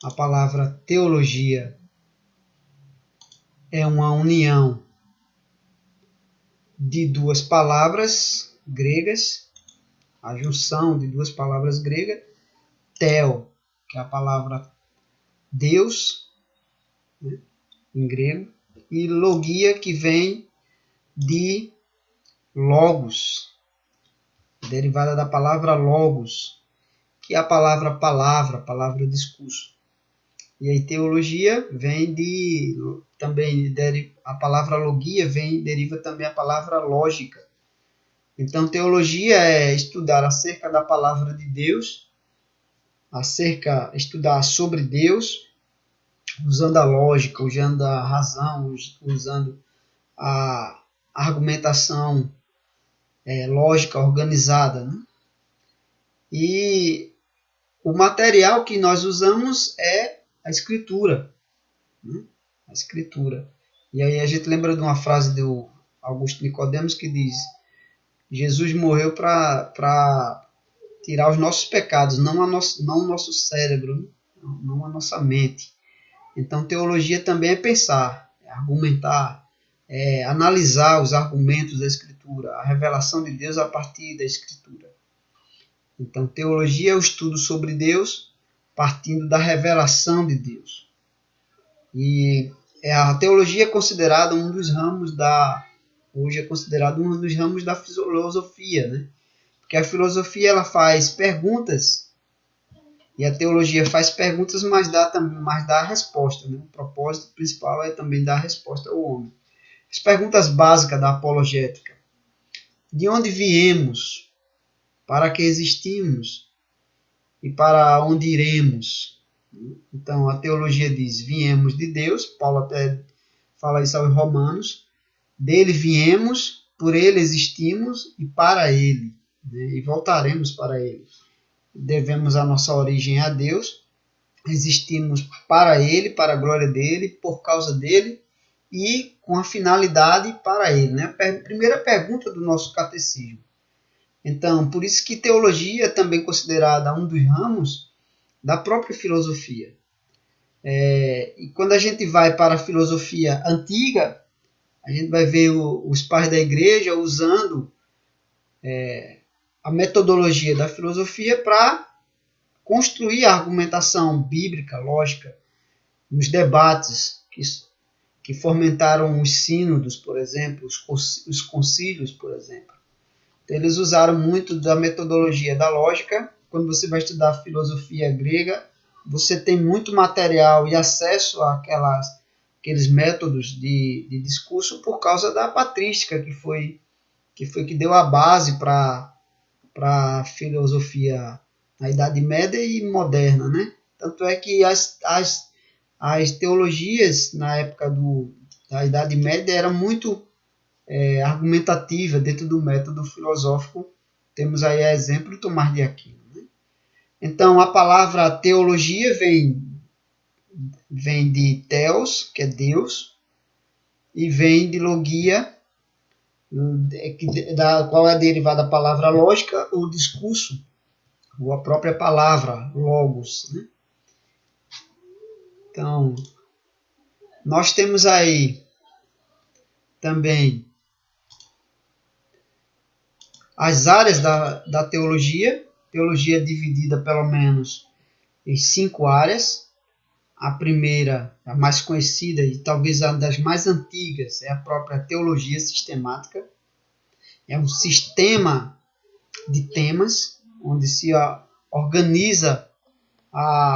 A palavra teologia é uma união de duas palavras gregas, a junção de duas palavras gregas, theo, que é a palavra Deus, né, em grego, e logia, que vem de logos, derivada da palavra logos, que é a palavra discurso. E aí teologia vem também a palavra logia deriva também a palavra lógica. Então teologia é estudar acerca da palavra de Deus, estudar sobre Deus, usando a lógica, usando a razão, usando a argumentação lógica organizada, né? E o material que nós usamos é a escritura, né? A escritura. E aí a gente lembra de uma frase do Augusto Nicodemos que diz: Jesus morreu para tirar os nossos pecados, não o nosso cérebro, não a nossa mente. Então teologia também é pensar, é argumentar, é analisar os argumentos da escritura, a revelação de Deus a partir da escritura. Então teologia é o estudo sobre Deus partindo da revelação de Deus. E a teologia é considerada hoje é considerado um dos ramos da filosofia, né? Porque a filosofia ela faz perguntas e a teologia faz perguntas, mas dá a resposta, né? O propósito principal é também dar a resposta ao homem. As perguntas básicas da apologética: de onde viemos? Para que existimos? E para onde iremos? Então a teologia diz: viemos de Deus, Paulo até fala isso aos Romanos, dele viemos, por ele existimos e para ele, né? E voltaremos para ele. Devemos a nossa origem a Deus, existimos para ele, para a glória dele, por causa dele e com a finalidade para ele, né? A primeira pergunta do nosso catecismo. Então, por isso que teologia é também considerada um dos ramos da própria filosofia. E quando a gente vai para a filosofia antiga, a gente vai ver os pais da igreja usando a metodologia da filosofia para construir a argumentação bíblica, lógica, nos debates que fomentaram os sínodos, por exemplo, os concílios, por exemplo. Então, eles usaram muito da metodologia da lógica. Quando você vai estudar filosofia grega, você tem muito material e acesso àqueles métodos de discurso por causa da patrística, que deu a base para a filosofia na Idade Média e moderna, né? Tanto é que as teologias na época da Idade Média eram muito argumentativas dentro do método filosófico. Temos aí a exemplo de Tomás de Aquino, né? Então a palavra teologia vem de theos, que é Deus, e vem de logia, da qual é derivada a palavra lógica ou discurso, ou a própria palavra logos, né? Então, nós temos aí também as áreas da teologia. Teologia é dividida pelo menos em 5 áreas. A primeira, a mais conhecida e talvez a das mais antigas, é a própria teologia sistemática. É um sistema de temas onde se organiza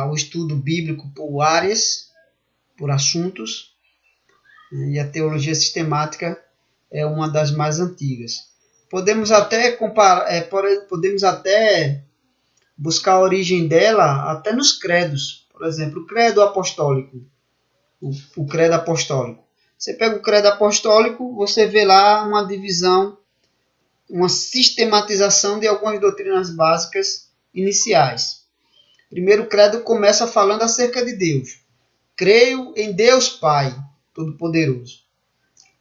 o estudo bíblico por áreas, por assuntos, e a teologia sistemática é uma das mais antigas. Podemos até buscar a origem dela até nos credos. Por exemplo, o credo apostólico. O credo apostólico. Você pega o credo apostólico, você vê lá uma divisão, uma sistematização de algumas doutrinas básicas iniciais. Primeiro, o credo começa falando acerca de Deus. Creio em Deus Pai Todo-Poderoso,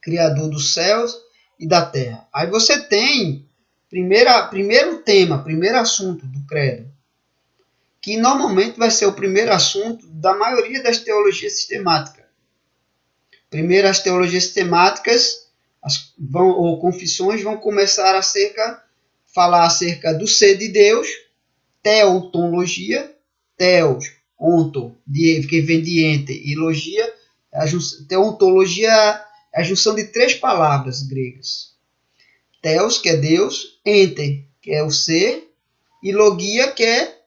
Criador dos céus e da terra. Aí você tem primeiro tema, primeiro assunto do credo. que normalmente vai ser o primeiro assunto da maioria das teologias sistemáticas. Primeiro, as teologias sistemáticas ou confissões vão começar a falar acerca do ser de Deus, teontologia, teos, onto, que vem de ente, e logia, teontologia é a junção de 3 palavras gregas. Theos, que é Deus, ente, que é o ser, e logia, que é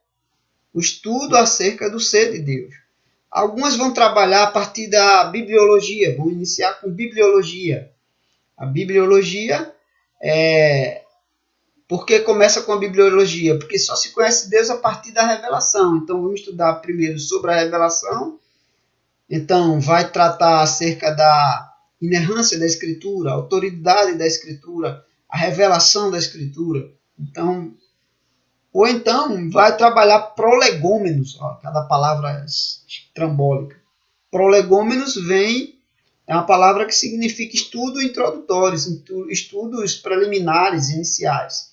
o estudo acerca do ser de Deus. Algumas vão trabalhar a partir da bibliologia, vão iniciar com bibliologia. A bibliologia por que começa com a bibliologia? Porque só se conhece Deus a partir da revelação. Então vamos estudar primeiro sobre a revelação. Então vai tratar acerca da inerrância da Escritura, a autoridade da Escritura, a revelação da Escritura. Ou então vai trabalhar prolegômenos, cada palavra trambólica. Prolegômenos é uma palavra que significa estudo introdutórios, estudos preliminares, iniciais.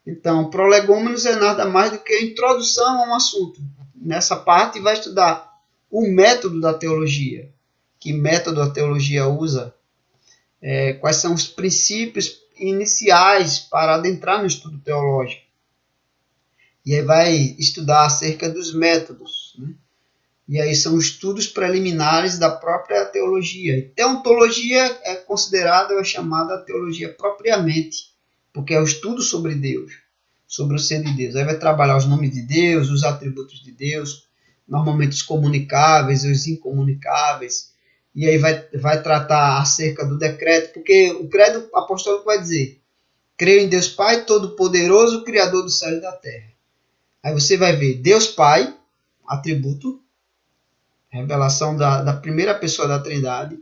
Então, prolegômenos é nada mais do que a introdução a um assunto. Nessa parte vai estudar o método da teologia. Que método a teologia usa? Quais são os princípios iniciais para adentrar no estudo teológico? E aí vai estudar acerca dos métodos, né? E aí são estudos preliminares da própria teologia. E teontologia é considerada, é chamada teologia propriamente, porque é o estudo sobre Deus, sobre o ser de Deus. Aí vai trabalhar os nomes de Deus, os atributos de Deus, normalmente os comunicáveis e os incomunicáveis. E aí vai tratar acerca do decreto, porque o credo apostólico vai dizer: creio em Deus Pai Todo-Poderoso, Criador do céu e da terra. Aí você vai ver Deus Pai, atributo, revelação da primeira pessoa da Trindade,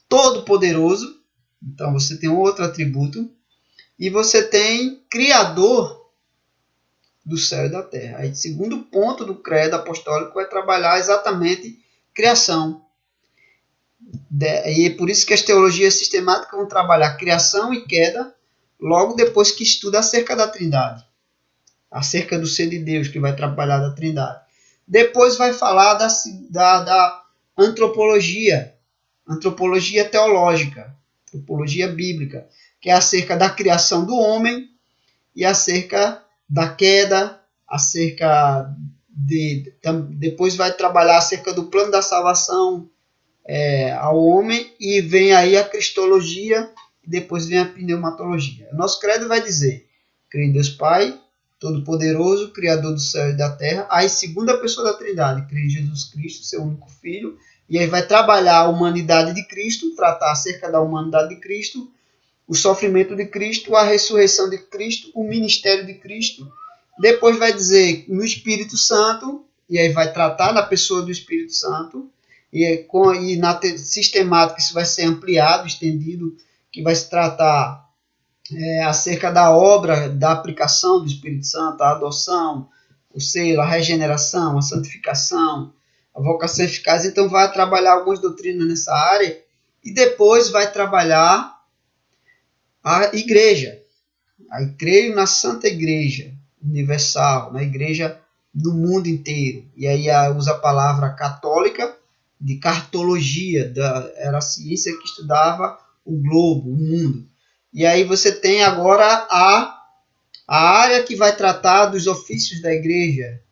Todo-Poderoso, então você tem outro atributo, e você tem Criador do céu e da terra. Aí, segundo ponto do credo apostólico, vai trabalhar exatamente criação. E é por isso que as teologias sistemáticas vão trabalhar criação e queda logo depois que estuda acerca da Trindade, acerca do ser de Deus, que vai trabalhar da Trindade. Depois vai falar da antropologia, antropologia teológica, antropologia bíblica, que é acerca da criação do homem e acerca da queda, depois vai trabalhar acerca do plano da salvação ao homem, e vem aí a cristologia, e depois vem a pneumatologia. O nosso credo vai dizer: creio em Deus Pai Todo-Poderoso, Criador do céu e da terra. Aí, segunda pessoa da Trindade, creio em Jesus Cristo, seu único Filho. E aí vai trabalhar a humanidade de Cristo, tratar acerca da humanidade de Cristo, o sofrimento de Cristo, a ressurreição de Cristo, o ministério de Cristo. Depois vai dizer no Espírito Santo, e aí vai tratar da pessoa do Espírito Santo. E na sistemática isso vai ser ampliado, estendido, que vai se tratar acerca da obra, da aplicação do Espírito Santo, a adoção, o selo, a regeneração, a santificação, a vocação eficaz. Então vai trabalhar algumas doutrinas nessa área, e depois vai trabalhar a igreja. Aí creio na Santa Igreja Universal, na igreja do mundo inteiro. E aí usa a palavra católica, de cartologia, era a ciência que estudava o globo, o mundo. E aí você tem agora a área que vai tratar dos ofícios da igreja.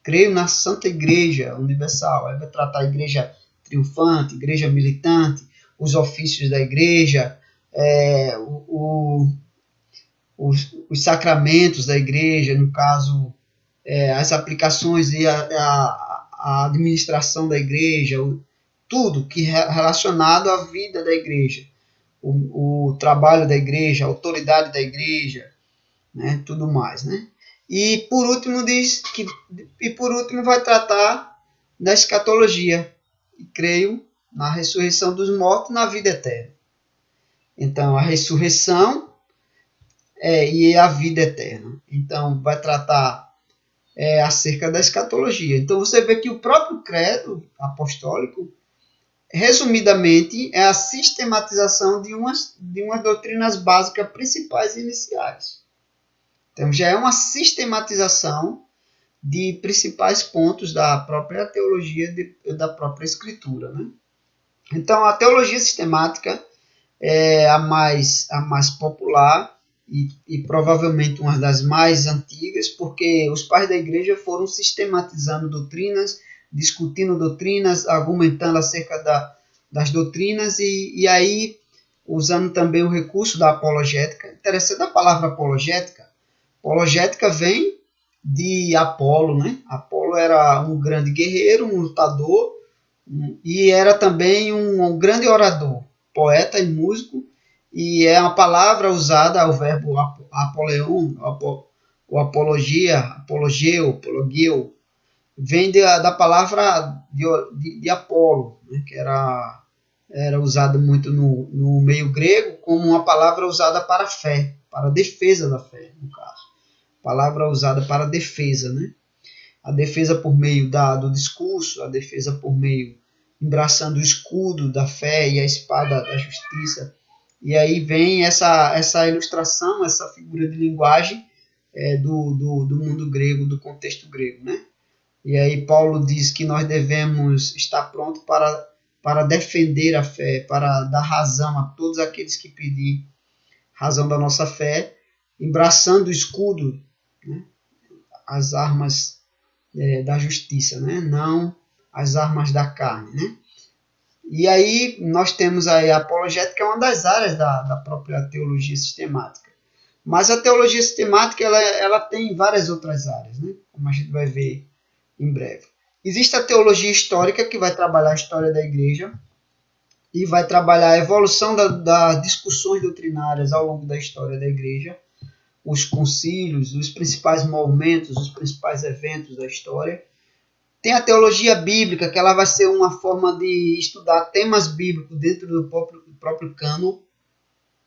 Creio na Santa Igreja Universal. Aí vai tratar a igreja triunfante, igreja militante, os ofícios da igreja, os sacramentos da igreja, no caso, as aplicações e a administração da igreja, tudo que é relacionado à vida da igreja. O trabalho da igreja, a autoridade da igreja, né, tudo mais, né? E por último vai tratar da escatologia. E creio na ressurreição dos mortos, na vida eterna. Então a ressurreição e a vida eterna. Então vai tratar acerca da escatologia. Então você vê que o próprio credo apostólico, resumidamente, é a sistematização de umas doutrinas básicas principais e iniciais. Então, já é uma sistematização de principais pontos da própria teologia, da própria escritura, né? Então, a teologia sistemática é a mais popular e provavelmente uma das mais antigas, porque os pais da igreja foram sistematizando doutrinas, discutindo doutrinas, argumentando acerca das doutrinas e aí usando também o recurso da apologética. Interessante a palavra apologética. Apologética vem de Apolo, né? Apolo era um grande guerreiro, um lutador e era também um grande orador, poeta e músico, e é uma palavra usada, o verbo apoleon, o apologia, apologeu, apologeu, vem da palavra de Apolo, né, que era usado muito no meio grego como uma palavra usada para a fé, para a defesa da fé, no caso. Palavra usada para a defesa, né? A defesa por meio do discurso, a defesa por meio embraçando o escudo da fé e a espada da justiça. E aí vem essa ilustração, essa figura de linguagem do mundo grego, do contexto grego, né? E aí Paulo diz que nós devemos estar prontos para defender a fé, para dar razão a todos aqueles que pedir razão da nossa fé, embraçando o escudo, né? As armas da justiça, né? Não as armas da carne, né? E aí nós temos aí a apologética, que é uma das áreas da própria teologia sistemática. Mas a teologia sistemática ela tem várias outras áreas, né? Como a gente vai ver em breve. Existe a teologia histórica, que vai trabalhar a história da igreja e vai trabalhar a evolução das discussões doutrinárias ao longo da história da igreja, os concílios, os principais movimentos, os principais eventos da história. Tem a teologia bíblica, que ela vai ser uma forma de estudar temas bíblicos dentro do próprio cânon,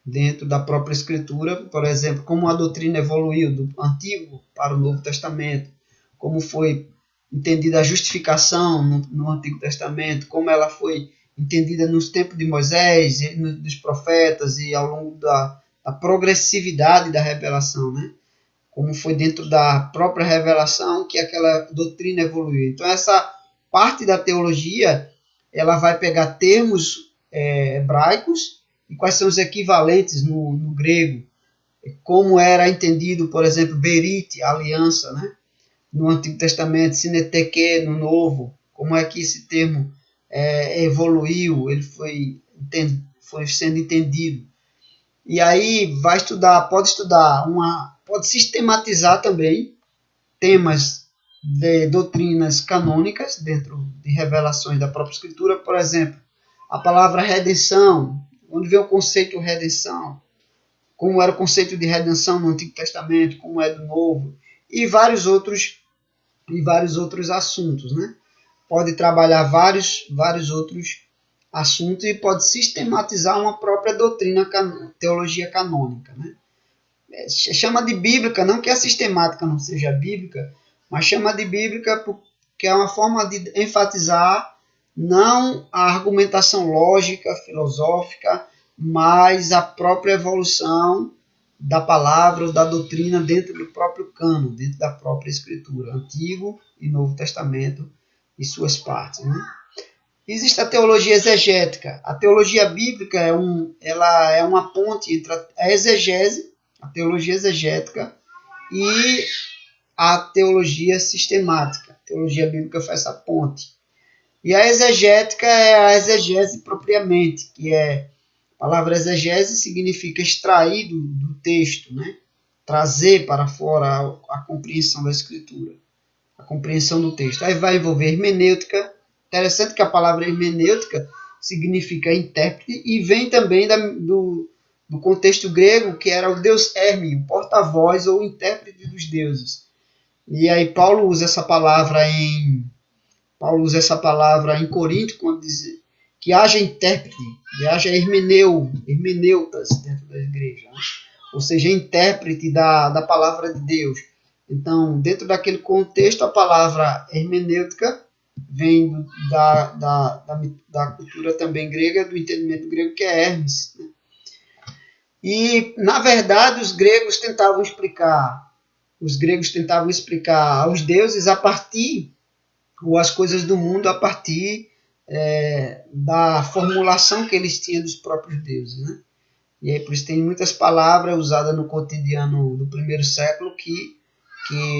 dentro da própria escritura. Por exemplo, como a doutrina evoluiu do Antigo para o Novo Testamento, como foi entendida a justificação no Antigo Testamento, como ela foi entendida nos tempos de Moisés, dos profetas e ao longo da progressividade da revelação, né? Como foi dentro da própria revelação que aquela doutrina evoluiu. Então, essa parte da teologia, ela vai pegar termos hebraicos e quais são os equivalentes no grego, como era entendido, por exemplo, berit, aliança, né? No Antigo Testamento, sineteke, no Novo, como é que esse termo evoluiu, ele foi sendo entendido. E aí pode sistematizar também temas de doutrinas canônicas dentro de revelações da própria Escritura. Por exemplo, a palavra redenção, onde vem o conceito de redenção, como era o conceito de redenção no Antigo Testamento, como é do Novo, e vários outros assuntos, né? Pode trabalhar vários outros assuntos e pode sistematizar uma própria doutrina, teologia canônica, né? Chama de bíblica, não que a sistemática não seja bíblica, mas chama de bíblica porque é uma forma de enfatizar não a argumentação lógica, filosófica, mas a própria evolução da palavra ou da doutrina dentro do próprio cânon, dentro da própria escritura, Antigo e Novo Testamento e suas partes, né? Existe a teologia exegética. A teologia bíblica ela é uma ponte entre a exegese, a teologia exegética, e a teologia sistemática. A teologia bíblica faz essa ponte. E a exegética é a exegese propriamente, que a palavra exegese significa extrair do texto, né? Trazer para fora a compreensão da escritura, a compreensão do texto. Aí vai envolver hermenêutica. Interessante que a palavra hermenêutica significa intérprete e vem também do contexto grego, que era o deus Herme, o porta-voz ou intérprete dos deuses. E aí Paulo usa essa palavra em Corinto, quando diz que haja intérprete, que haja hermeneutas dentro da igreja, né? Ou seja, intérprete da palavra de Deus. Então, dentro daquele contexto, a palavra hermenêutica vem da cultura também grega, do entendimento grego, que é Hermes, né? E, na verdade, os gregos tentavam explicar os gregos tentavam explicar os deuses a partir, ou as coisas do mundo a partir da formulação que eles tinham dos próprios deuses, né? E aí por isso tem muitas palavras usadas no cotidiano do primeiro século que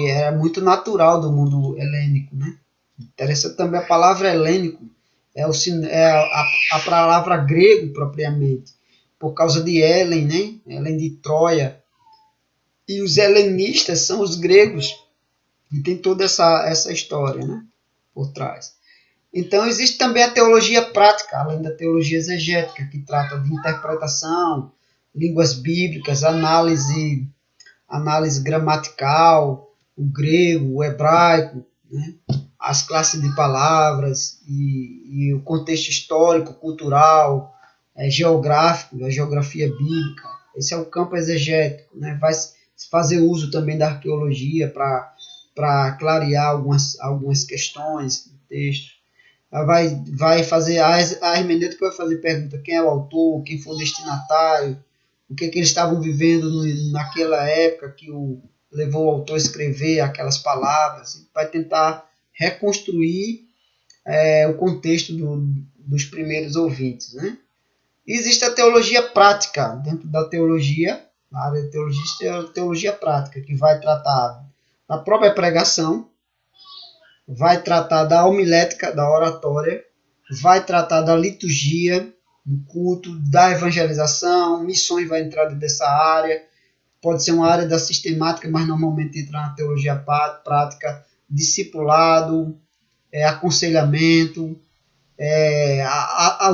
era muito natural do mundo helênico, né? Interessante também a palavra helênico, a palavra grego propriamente, por causa de Helen, né? Helen de Troia. E os helenistas são os gregos, e tem toda essa história, né, por trás. Então existe também a teologia prática, além da teologia exegética, que trata de interpretação, línguas bíblicas, análise gramatical, o grego, o hebraico, né, as classes de palavras e o contexto histórico, cultural, geográfico, a geografia bíblica. Esse é o campo exegético, né? Vai fazer uso também da arqueologia para clarear algumas questões do texto. Vai fazer a hermenêutica, vai fazer pergunta: quem é o autor, quem foi o destinatário, o que eles estavam vivendo naquela época que levou o autor a escrever aquelas palavras. Vai tentar reconstruir o contexto dos primeiros ouvintes, né? Existe a teologia prática. Dentro da teologia, na área de teologia, existe a teologia prática, que vai tratar da própria pregação, vai tratar da homilética, da oratória, vai tratar da liturgia, do culto, da evangelização, missões vai entrar dessa área. Pode ser uma área da sistemática, mas normalmente entra na teologia prática, discipulado, aconselhamento,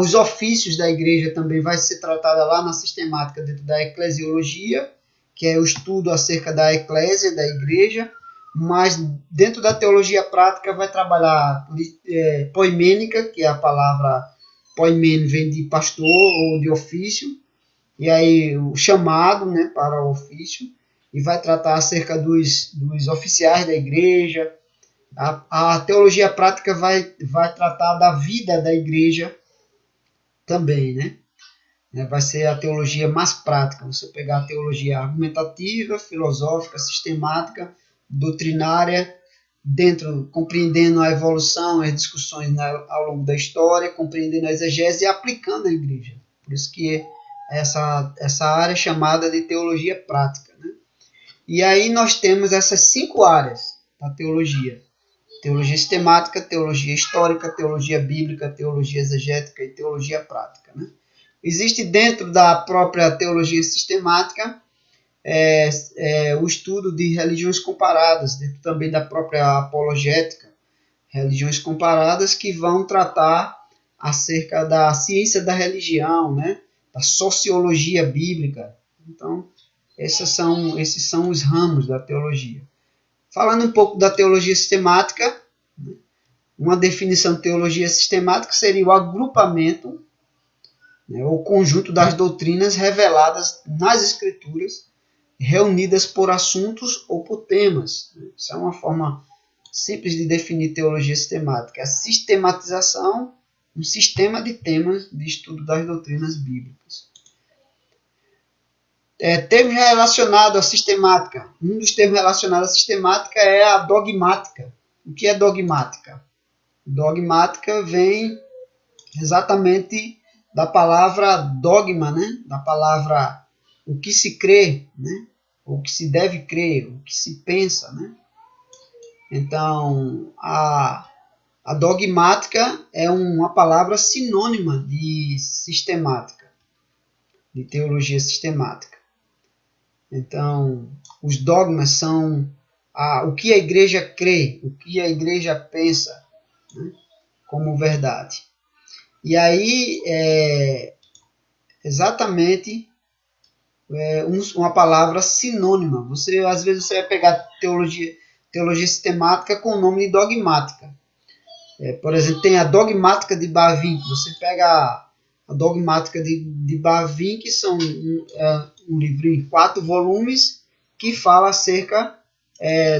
os ofícios da igreja também vai ser tratada lá na sistemática dentro da eclesiologia, que é o estudo acerca da eclésia, da igreja, mas dentro da teologia prática vai trabalhar poimênica, que é a palavra poimen vem de pastor ou de ofício, e aí o chamado, né, para o ofício, e vai tratar acerca dos oficiais da igreja. A teologia prática vai tratar da vida da igreja também, né? Vai ser a teologia mais prática. Você pegar a teologia argumentativa, filosófica, sistemática, doutrinária, compreendendo a evolução, as discussões ao longo da história, compreendendo a exegese e aplicando a igreja. Por isso que essa área é chamada de teologia prática, né? E aí nós temos essas 5 áreas da teologia: teologia sistemática, teologia histórica, teologia bíblica, teologia exegética e teologia prática, né? Existe dentro da própria teologia sistemática o estudo de religiões comparadas, dentro também da própria apologética, religiões comparadas que vão tratar acerca da ciência da religião, né? Da sociologia bíblica. Então, esses são os ramos da teologia. Falando um pouco da teologia sistemática, uma definição de teologia sistemática seria o agrupamento, né, o conjunto das doutrinas reveladas nas Escrituras, reunidas por assuntos ou por temas. Isso é uma forma simples de definir teologia sistemática. A sistematização, um sistema de temas de estudo das doutrinas bíblicas. Termos relacionados à sistemática. Um dos termos relacionados à sistemática é a dogmática. O que é dogmática? Dogmática vem exatamente da palavra dogma, né? Da palavra o que se crê, né? O que se deve crer, o que se pensa, né? Então, a dogmática é uma palavra sinônima de sistemática, de teologia sistemática. Então, os dogmas são o que a igreja crê, o que a igreja pensa, né, como verdade. E aí, exatamente uma palavra sinônima. Às vezes você vai pegar teologia sistemática com o nome de dogmática. Por exemplo, tem a dogmática de Bavinck. Você pega a dogmática de Bavinck, que são um livro em 4 volumes que fala acerca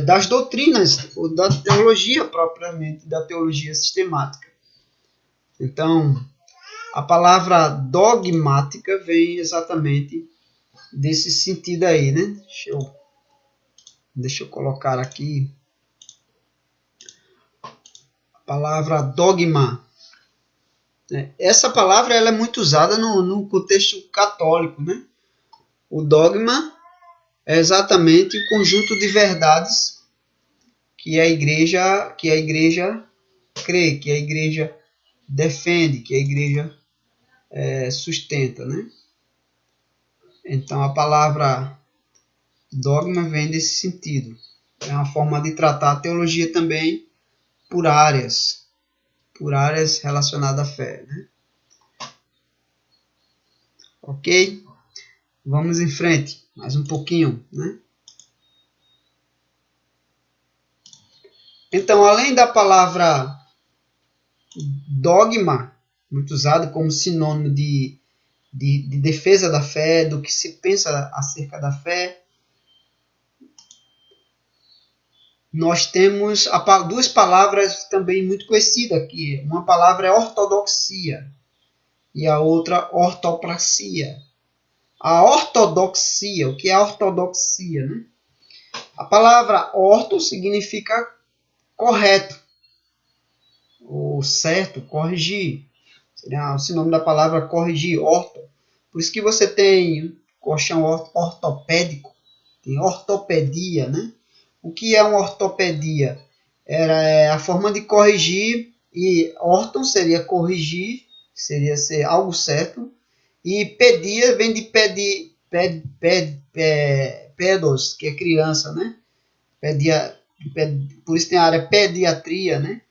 das doutrinas, ou da teologia propriamente, da teologia sistemática. Então, a palavra dogmática vem exatamente desse sentido aí, né? Deixa eu Deixa eu colocar aqui a palavra dogma. Essa palavra ela é muito usada no contexto católico, né? O dogma é exatamente o conjunto de verdades que a igreja crê, que a igreja defende, que a igreja sustenta, né? Então a palavra dogma vem desse sentido. É uma forma de tratar a teologia também por áreas relacionadas à fé, né? Ok? Vamos em frente, mais um pouquinho, né? Então, além da palavra dogma, muito usado como sinônimo de defesa da fé, do que se pensa acerca da fé, nós temos duas palavras também muito conhecidas aqui. Uma palavra é ortodoxia e a outra ortopraxia. A ortodoxia, o que é a ortodoxia, né? A palavra orto significa correto, ou certo, corrigir. Seria o sinônimo da palavra corrigir, orto. Por isso que você tem colchão ortopédico, tem ortopedia, né? O que é uma ortopedia? Era a forma de corrigir, e orton seria corrigir, seria ser algo certo, e pedia vem de pedos, que é criança, né? Por isso tem a área pediatria, né?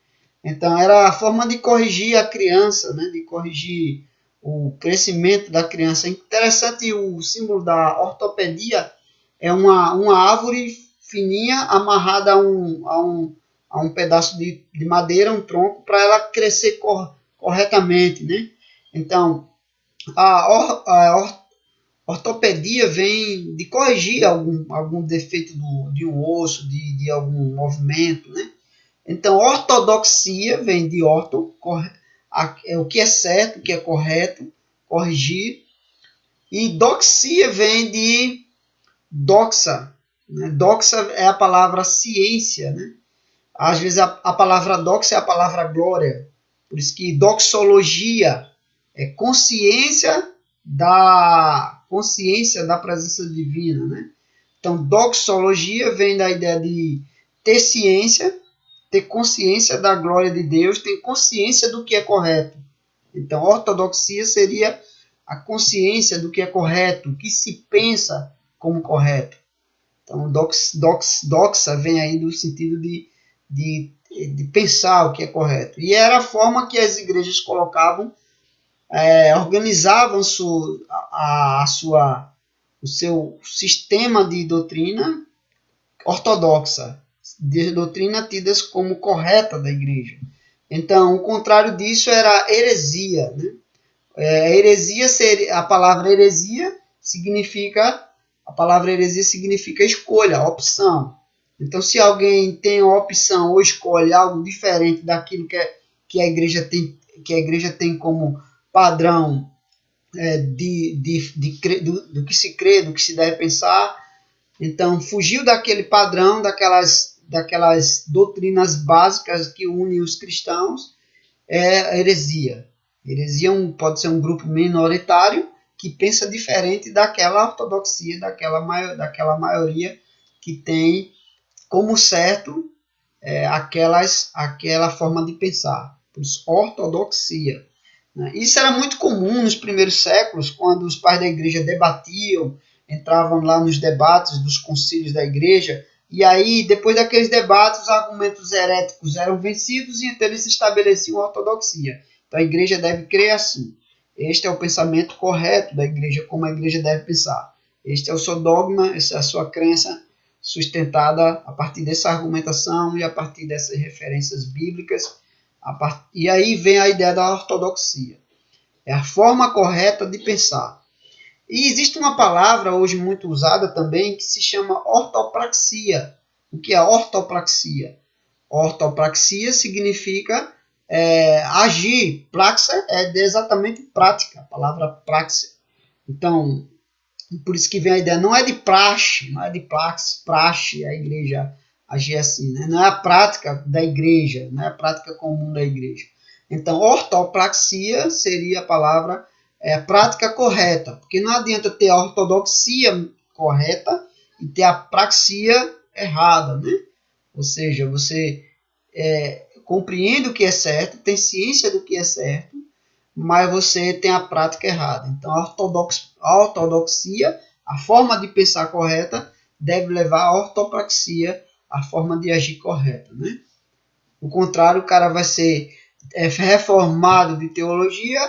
Então era a forma de corrigir a criança, né? De corrigir o crescimento da criança. É interessante, o símbolo da ortopedia é uma árvore fininha amarrada a um pedaço de madeira, um tronco, para ela crescer corretamente, né? Então, a ortopedia vem de corrigir algum defeito de um osso, de algum movimento, né? Então, ortodoxia vem de orto, o que é certo, o que é correto, corrigir. E doxia vem de doxa. Né? Doxa é a palavra ciência, né? Às vezes a palavra doxa é a palavra glória. Por isso que doxologia é consciência da presença divina, né? Então, doxologia vem da ideia de ter ciência, ter consciência da glória de Deus, ter consciência do que é correto. Então, ortodoxia seria a consciência do que é correto, o que se pensa como correto. Então, doxa vem aí do sentido de pensar o que é correto. E era a forma que as igrejas colocavam, organizavam o seu sistema de doutrina ortodoxa, de doutrina tidas como correta da igreja. Então, o contrário disso era heresia, né? A palavra heresia significa escolha, opção. Então, se alguém tem a opção ou escolhe algo diferente daquilo que a igreja tem como padrão do que se crê, do que se deve pensar, então fugiu daquele padrão, daquelas doutrinas básicas que unem os cristãos, é heresia. Heresia pode ser um grupo minoritário que pensa diferente daquela ortodoxia, daquela maioria que tem como certo aquela forma de pensar. Por isso, ortodoxia. Isso era muito comum nos primeiros séculos, quando os pais da igreja debatiam, entravam lá nos debates dos concílios da igreja, e aí, depois daqueles debates, os argumentos heréticos eram vencidos e então eles estabeleciam a ortodoxia. Então a igreja deve crer assim. Este é o pensamento correto da igreja, como a igreja deve pensar. Este é o seu dogma, essa é a sua crença sustentada a partir dessa argumentação e a partir dessas referências bíblicas. E aí vem a ideia da ortodoxia. É a forma correta de pensar. E existe uma palavra hoje muito usada também que se chama ortopraxia. O que é ortopraxia? Ortopraxia significa agir. Praxa é exatamente prática, a palavra praxia. Então, Por isso que vem a ideia, não é de praxe, não é de praxe a igreja agir assim, né? Não é a prática da igreja, não é a prática comum da igreja. Então, ortopraxia seria a palavra prática correta, porque não adianta ter a ortodoxia correta e ter a praxia errada, né? Ou seja, você compreende o que é certo, tem ciência do que é certo, mas você tem a prática errada. Então, a ortodoxia, a forma de pensar correta, deve levar à ortopraxia, a forma de agir correta, né? O contrário, o cara vai ser reformado de teologia,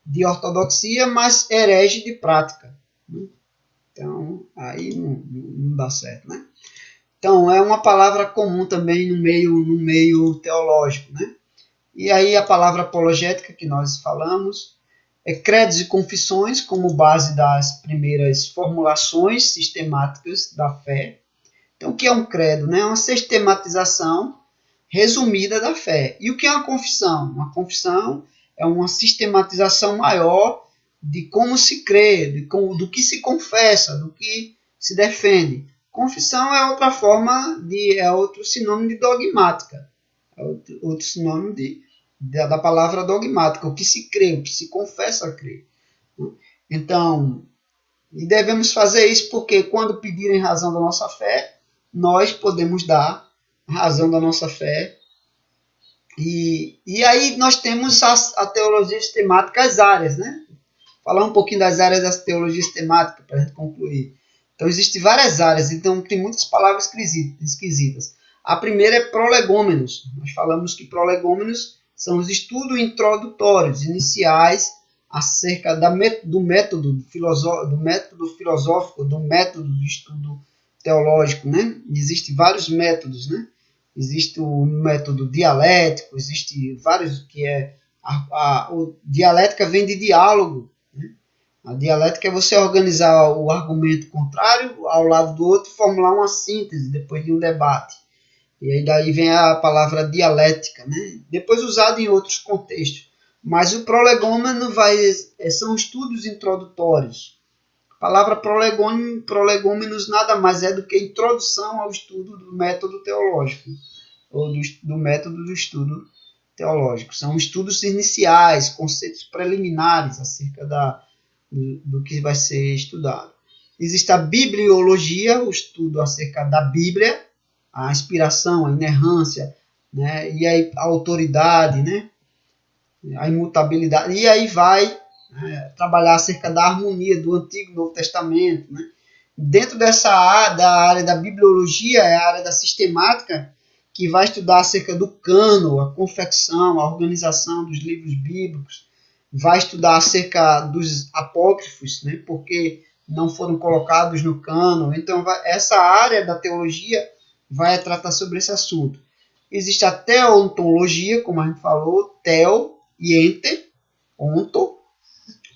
de ortodoxia, mas herege de prática. Né? Então, aí não dá certo, né? Então, é uma palavra comum também no meio teológico, né? E aí a palavra apologética que nós falamos credos e confissões como base das primeiras formulações sistemáticas da fé. Então, o que é um credo? Né? É uma sistematização resumida da fé. E o que é uma confissão? Uma confissão é uma sistematização maior de como se crê, do que se confessa, do que se defende. Confissão é outra forma, é outro sinônimo de dogmática, é outro sinônimo da palavra dogmática, o que se crê, o que se confessa crer. Então, e devemos fazer isso porque quando pedirem razão da nossa fé, nós podemos dar razão da nossa fé. E aí nós temos a teologia sistemática, as áreas, né? Falar um pouquinho das áreas da teologia sistemática para a gente concluir. Então, existem várias áreas, então tem muitas palavras esquisitas. A primeira é prolegômenos. Nós falamos que prolegômenos são os estudos introdutórios, iniciais, acerca do método filosófico, do método de estudo teológico, né? Existem vários métodos, né? Existe o método dialético, existe vários que o dialética vem de diálogo. Né? A dialética é você organizar o argumento contrário ao lado do outro e formular uma síntese depois de um debate. E aí daí vem a palavra dialética, né? Depois usada em outros contextos. Mas o prolegômeno são estudos introdutórios. A palavra prolegômenos nada mais é do que introdução ao estudo do método teológico, ou do método do estudo teológico. São estudos iniciais, conceitos preliminares acerca do que vai ser estudado. Existe a bibliologia, o estudo acerca da Bíblia, a inspiração, a inerrância, né? E aí a autoridade, né? A imutabilidade. E aí vai trabalhar acerca da harmonia do Antigo e Novo Testamento. Né? Dentro da área da bibliologia, é a área da sistemática, que vai estudar acerca do cânon, a confecção, a organização dos livros bíblicos, vai estudar acerca dos apócrifos, né? Porque não foram colocados no cânon. Então, essa área da teologia vai tratar sobre esse assunto. Existe a teontologia, como a gente falou, teo e ente, onto,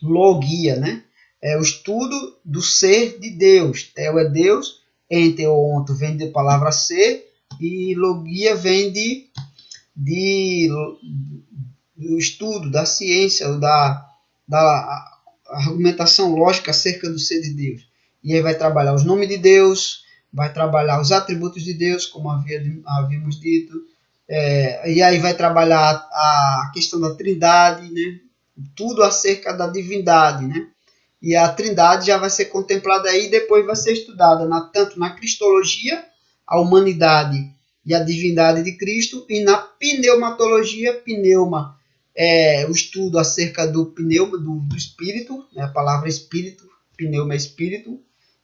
logia, né? É o estudo do ser de Deus. Teo é Deus, ente ou onto vem da palavra ser, e logia vem do estudo, da ciência, da argumentação lógica acerca do ser de Deus. E aí vai trabalhar os nomes de Deus, vai trabalhar os atributos de Deus, como havíamos dito, e aí vai trabalhar a questão da trindade, né? Tudo acerca da divindade, né? E a trindade já vai ser contemplada aí e depois vai ser estudada tanto na cristologia, a humanidade e a divindade de Cristo, e na pneumatologia, pneuma o estudo acerca do pneuma, do espírito, né? A palavra espírito, pneuma é espírito,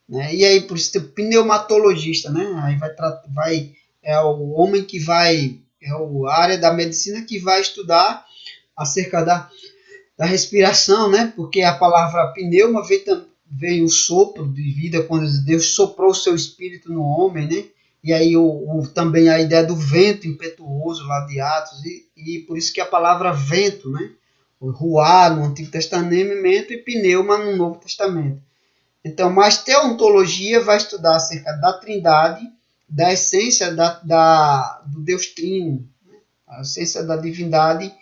né? E aí por isso tem o pneumatologista, né? Aí é o homem que vai, a área da medicina que vai estudar acerca da respiração, né? Porque a palavra pneuma veio o sopro de vida, quando Deus soprou o seu espírito no homem, né? E aí também a ideia do vento impetuoso lá de Atos, e por isso que a palavra vento, né? O ruá no Antigo Testamento e pneuma no Novo Testamento. Então, mas teontologia vai estudar acerca da trindade, da essência do Deus Trino, né? A essência da divindade,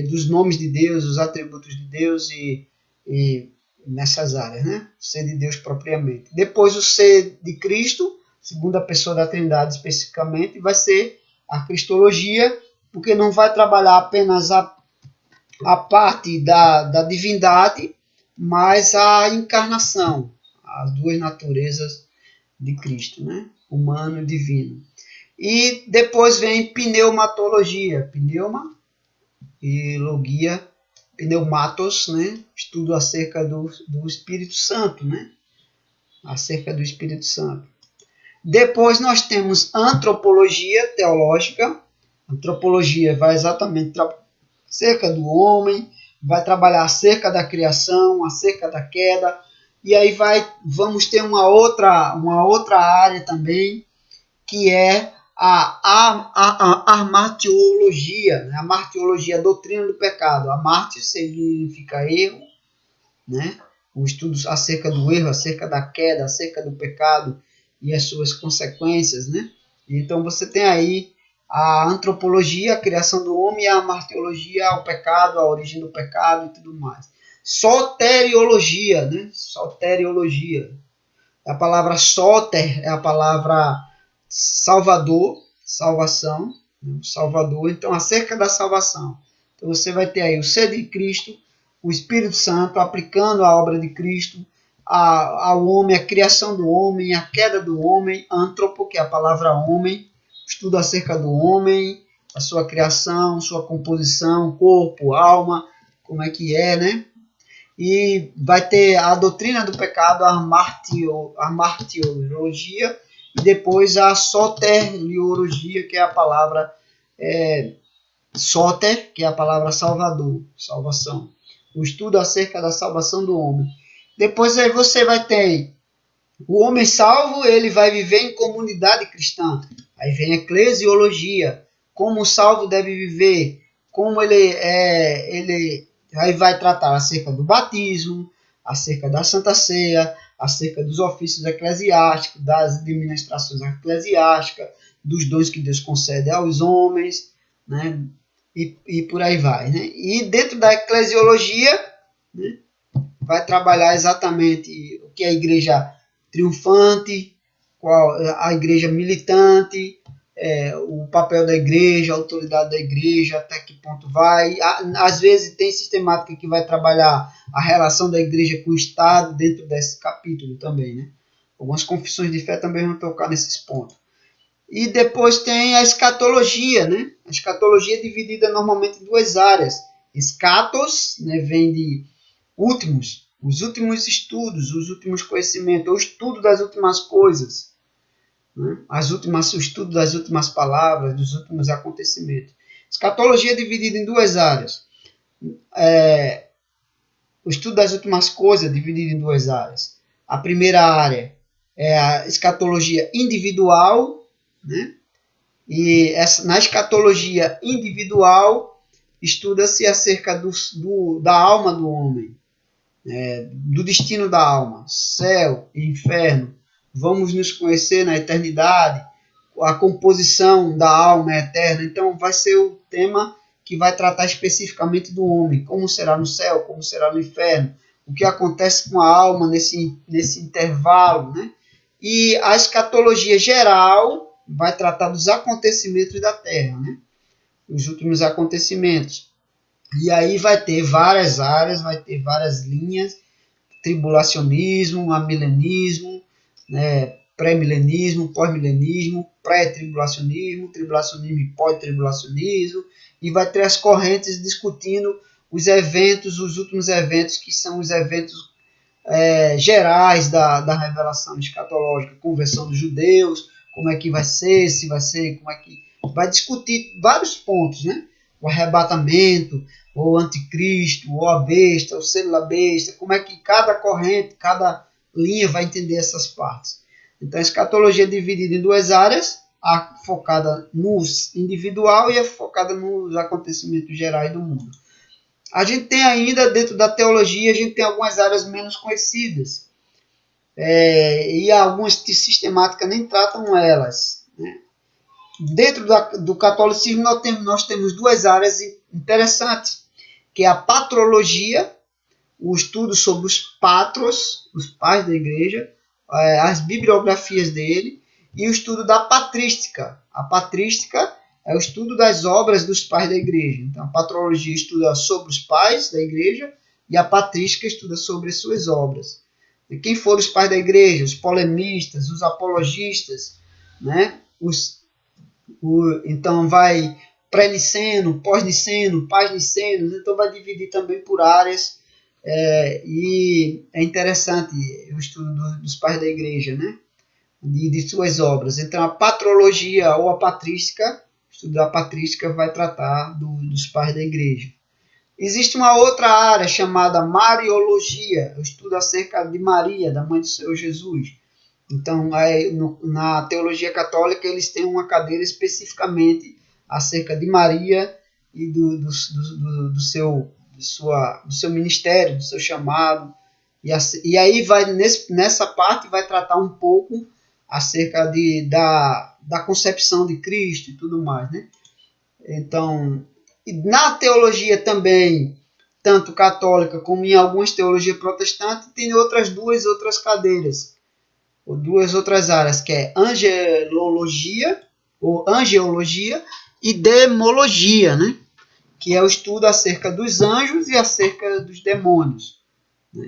dos nomes de Deus, os atributos de Deus e nessas áreas, né? O ser de Deus propriamente. Depois o ser de Cristo, segunda pessoa da Trindade especificamente, vai ser a cristologia, porque não vai trabalhar apenas a parte da divindade, mas a encarnação, as duas naturezas de Cristo, né? Humano e divino. E depois vem pneumatologia, pneuma e logia, pneumatos, né? Estudo acerca do Espírito Santo, né? Acerca do Espírito Santo. Depois nós temos antropologia teológica. Antropologia vai exatamente acerca do homem, vai trabalhar acerca da criação, acerca da queda, e aí vamos ter uma outra área também, que é a amartiologia, né? A martiologia, a doutrina do pecado. Amarte significa erro, né? O estudo acerca do erro, acerca da queda, acerca do pecado e as suas consequências, né? Então você tem aí a antropologia, a criação do homem, e a martiologia, o pecado, a origem do pecado e tudo mais. Soteriologia, né? Soteriologia. A palavra soter é a palavra salvador, salvação, salvador. Então, acerca da salvação. Então, você vai ter aí o ser de Cristo, o Espírito Santo aplicando a obra de Cristo ao homem, a criação do homem, a queda do homem, antropo, que é a palavra homem, estudo acerca do homem, a sua criação, sua composição, corpo, alma, como é que é, né? E vai ter a doutrina do pecado, a martiologia, e depois a soteriologia, que é a palavra soter, que é a palavra salvador, salvação. O estudo acerca da salvação do homem. Depois aí você vai ter o homem salvo, ele vai viver em comunidade cristã. Aí vem a eclesiologia, como o salvo deve viver, como ele aí vai tratar acerca do batismo, acerca da Santa Ceia, acerca dos ofícios eclesiásticos, das administrações eclesiásticas, dos dons que Deus concede aos homens, né? E por aí vai, né? E dentro da eclesiologia, né, vai trabalhar exatamente o que é a igreja triunfante, qual a igreja militante, o papel da igreja, a autoridade da igreja, até que ponto vai. Às vezes tem sistemática que vai trabalhar a relação da igreja com o Estado dentro desse capítulo também, né? Algumas confissões de fé também vão tocar nesses pontos. E depois tem a escatologia, né? A escatologia é dividida normalmente em duas áreas. Escatos, né, vem de últimos, os últimos estudos, os últimos conhecimentos, o estudo das últimas coisas, né? O estudo das últimas palavras, dos últimos acontecimentos. Escatologia é dividida em duas áreas. O estudo das últimas coisas é dividido em duas áreas. A primeira área é a escatologia individual, né? E na escatologia individual estuda-se acerca da alma do homem, do destino da alma, céu e inferno. Vamos nos conhecer na eternidade, a composição da alma eterna. Então vai ser o tema que vai tratar especificamente do homem, como será no céu, como será no inferno, o que acontece com a alma nesse intervalo, né? E a escatologia geral vai tratar dos acontecimentos da Terra, né? Os últimos acontecimentos. E aí vai ter várias áreas, vai ter várias linhas, tribulacionismo, amilenismo, né? Pré-milenismo, pós-milenismo, pré-tribulacionismo, tribulacionismo e pós-tribulacionismo, e vai ter as correntes discutindo os eventos, os últimos eventos, que são os eventos gerais da revelação escatológica, conversão dos judeus, como é que vai ser, se vai ser, como é que... Vai discutir vários pontos, né? O arrebatamento, o anticristo, ou a besta, o selo da besta, como é que cada corrente, cada linha vai entender essas partes. Então a escatologia é dividida em duas áreas, a focada no individual e a focada nos acontecimentos gerais do mundo. A gente tem ainda, dentro da teologia, a gente tem algumas áreas menos conhecidas. E algumas de sistemática nem tratam elas, né? Dentro do catolicismo nós temos duas áreas interessantes, que é a patrologia o estudo sobre os patros, os pais da igreja, as bibliografias dele, e o estudo da patrística. A patrística é o estudo das obras dos pais da igreja. Então, a patrologia estuda sobre os pais da igreja e a patrística estuda sobre as suas obras. E quem foram os pais da igreja? Os polemistas, os apologistas, né? Então, vai pré-niceno, pós-niceno, pós-niceno, então vai dividir também por áreas, e é interessante o estudo dos pais da igreja, né? De suas obras. Então, a patrologia ou a patrística, o estudo da patrística vai tratar dos pais da igreja. Existe uma outra área chamada Mariologia, o estudo acerca de Maria, da mãe do Senhor Jesus. Então, na teologia católica, eles têm uma cadeira especificamente acerca de Maria e do seu ministério, do seu chamado. E aí, nessa parte, vai tratar um pouco acerca da concepção de Cristo e tudo mais, né? Então, na teologia também, tanto católica como em algumas teologias protestantes, tem duas outras cadeiras, ou duas outras áreas, que é angelologia, ou angeologia, e demologia, né? Que é o estudo acerca dos anjos e acerca dos demônios.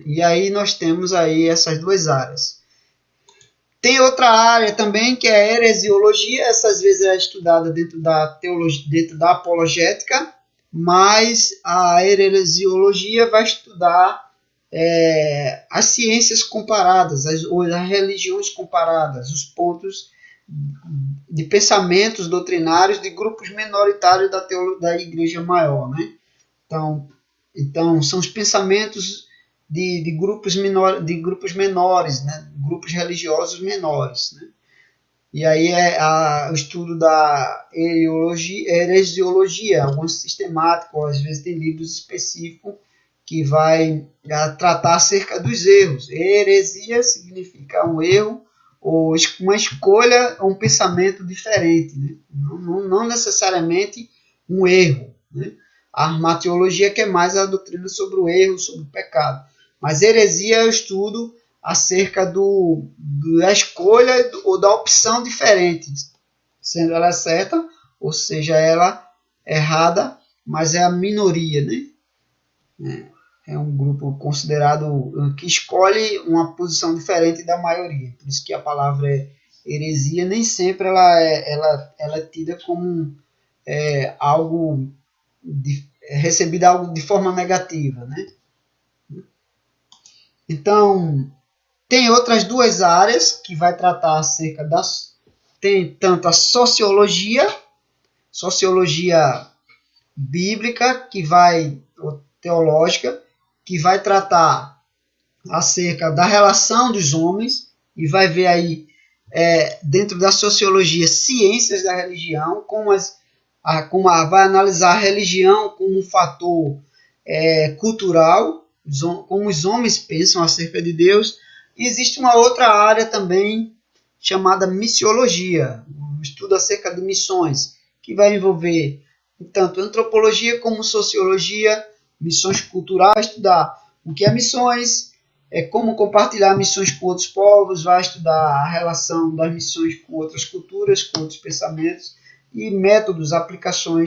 E aí nós temos aí essas duas áreas. Tem outra área também, que é a heresiologia. Essa às vezes é estudada dentro da teologia, dentro da apologética, mas a heresiologia vai estudar as ciências comparadas, as religiões comparadas, os pontos de pensamentos doutrinários de grupos minoritários da igreja maior, né? Então são os pensamentos de grupos menores, né? Grupos religiosos menores, né? E aí o estudo da heresiologia, alguns sistemáticos, às vezes tem livros específicos que vai tratar acerca dos erros. Heresia significa um erro, ou uma escolha, ou um pensamento diferente, né? Não necessariamente um erro, né? A armatiologia, que é mais a doutrina sobre o erro, sobre o pecado. Mas heresia é o estudo acerca da escolha ou da opção diferente, sendo ela certa, ou seja, ela errada, mas é a minoria, né? É um grupo considerado que escolhe uma posição diferente da maioria. Por isso que a palavra heresia nem sempre ela é tida como algo recebida algo de forma negativa, né? Então, tem outras duas áreas que vai tratar acerca tem tanto a sociologia bíblica, ou teológica, que vai tratar acerca da relação dos homens, e vai ver aí, dentro da sociologia, ciências da religião, vai analisar a religião como um fator cultural, como os homens pensam acerca de Deus. E existe uma outra área também chamada missiologia, um estudo acerca de missões, que vai envolver tanto antropologia como sociologia, missões culturais, estudar o que é missões, como compartilhar missões com outros povos, vai estudar a relação das missões com outras culturas, com outros pensamentos, e métodos, aplicações